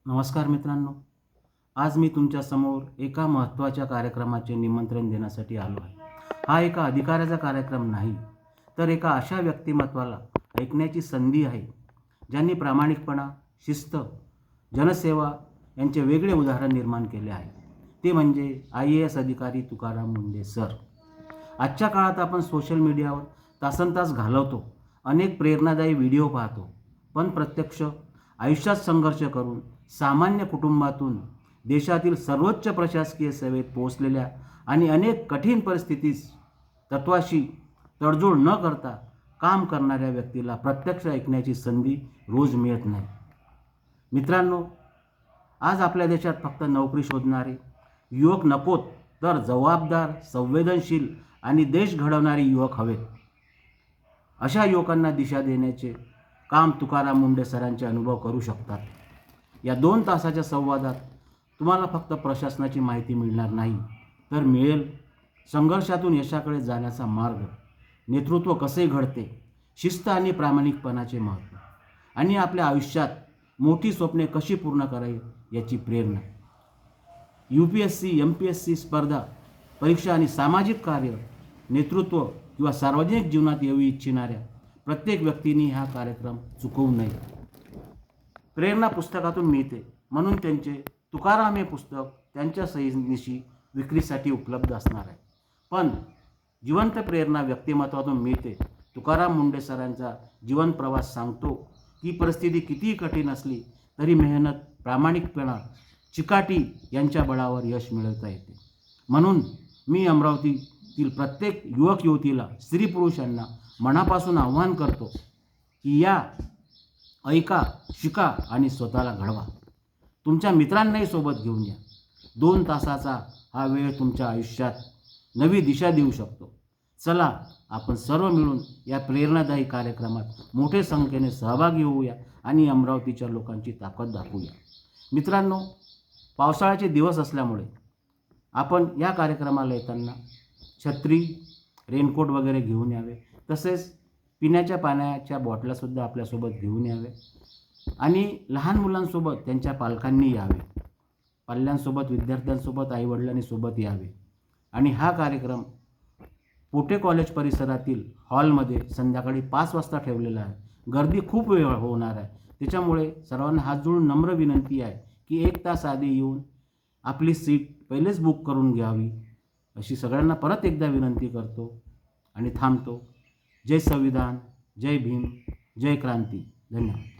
नमस्कार मित्रांनो, आज मी तुमच्यासमोर एका महत्त्वाच्या कार्यक्रमाचे निमंत्रण देण्यासाठी आलो आहे. हा एका अधिकाऱ्याचा कार्यक्रम नाही, तर एका अशा व्यक्तिमत्त्वाला ऐकण्याची संधी आहे, ज्यांनी प्रामाणिकपणा, शिस्त, जनसेवा यांचे वेगळे उदाहरण निर्माण केले आहे. ते म्हणजे IAS अधिकारी तुकाराम मुंढे सर. आजच्या काळात आपण सोशल मीडियावर तासनतास घालवतो, अनेक प्रेरणादायी व्हिडिओ पाहतो, पण प्रत्यक्ष आयुष्यात संघर्ष करून सामान्य कुटुंबातून देशातील सर्वोच्च प्रशासकीय सेवेत पोहोचलेल्या आणि अनेक कठीण परिस्थितीत तत्वाशी तडजोड न करता काम करणाऱ्या व्यक्तीला प्रत्यक्ष ऐकण्याची संधी रोज मिळत नाही. मित्रांनो, आज आपल्या देशात फक्त नोकरी शोधणारे युवक नकोत, तर जबाबदार, संवेदनशील आणि देश घडवणारे युवक हवेत. अशा युवकांना दिशा देण्याचे काम तुकाराम मुंढे सरांचे अनुभव करू शकतात. या 2 तासाच्या संवादात तुम्हाला फक्त प्रशासनाची माहिती मिळणार नाही, तर मिळेल संघर्षातून यशाकडे जाण्याचा मार्ग, नेतृत्व कसे घडते, शिस्त आणि प्रामाणिकपणाचे महत्त्व, आणि आपल्या आयुष्यात मोठी स्वप्ने कशी पूर्ण करावी याची प्रेरणा. UPSC, MPSC स्पर्धा परीक्षा आणि सामाजिक कार्य, नेतृत्व किंवा सार्वजनिक जीवनात येऊ इच्छिणाऱ्या प्रत्येक व्यक्तीने हा कार्यक्रम चुकवू नये. प्रेरणा पुस्तकातून मिळते, म्हणून त्यांचे तुकाराम हे पुस्तक त्यांच्या सहीनिशी विक्रीसाठी उपलब्ध असणार आहे. पण जिवंत प्रेरणा व्यक्तिमत्वातून मिळते. तुकाराम मुंढे सरांचा जीवन प्रवास सांगतो की परिस्थिती कितीही कठीण असली तरी मेहनत, प्रामाणिकपणा, चिकाटी यांच्या बळावर यश मिळवता येते. म्हणून मी अमरावतीतील प्रत्येक युवक युवतीला, स्त्री पुरुषांना मनापासून आव्हान करतो की या, ऐका, शिका आणि स्वतःला घडवा. तुमच्या मित्रांनाही सोबत घेऊन या. 2 तासाचा हा वेळ तुमच्या आयुष्यात नवी दिशा देऊ शकतो. चला, आपण सर्व मिळून या प्रेरणादायी कार्यक्रमात मोठ्या संख्येने सहभागी होऊया आणि अमरावतीच्या लोकांची ताकद दाखवूया. मित्रांनो, पावसाळ्याचे दिवस असल्यामुळे आपण या कार्यक्रमाला येताना छत्री, रेनकोट वगैरे घेऊन यावे. तसेच पिण्याच्या पाण्याच्या बॉटलासुद्धा आपल्यासोबत घेऊन यावे आणि लहान मुलांसोबत त्यांच्या पालकांनी यावे. पाल्यांसोबत, विद्यार्थ्यांसोबत, आईवडिलांनी सोबत यावे. आणि हा कार्यक्रम पोटे कॉलेज परिसरातील हॉलमध्ये संध्याकाळी 5 वाजता ठेवलेला आहे. गर्दी खूप वेळ होणार आहे. त्याच्यामुळे सर्वांना हात जोडून नम्र विनंती आहे की 1 तास आधी येऊन आपली सीट पहिलेच बुक करून घ्यावी, अशी सगळ्यांना परत एकदा विनंती करतो आणि थांबतो. जय संविधान, जय भीम, जय क्रांती. धन्यवाद.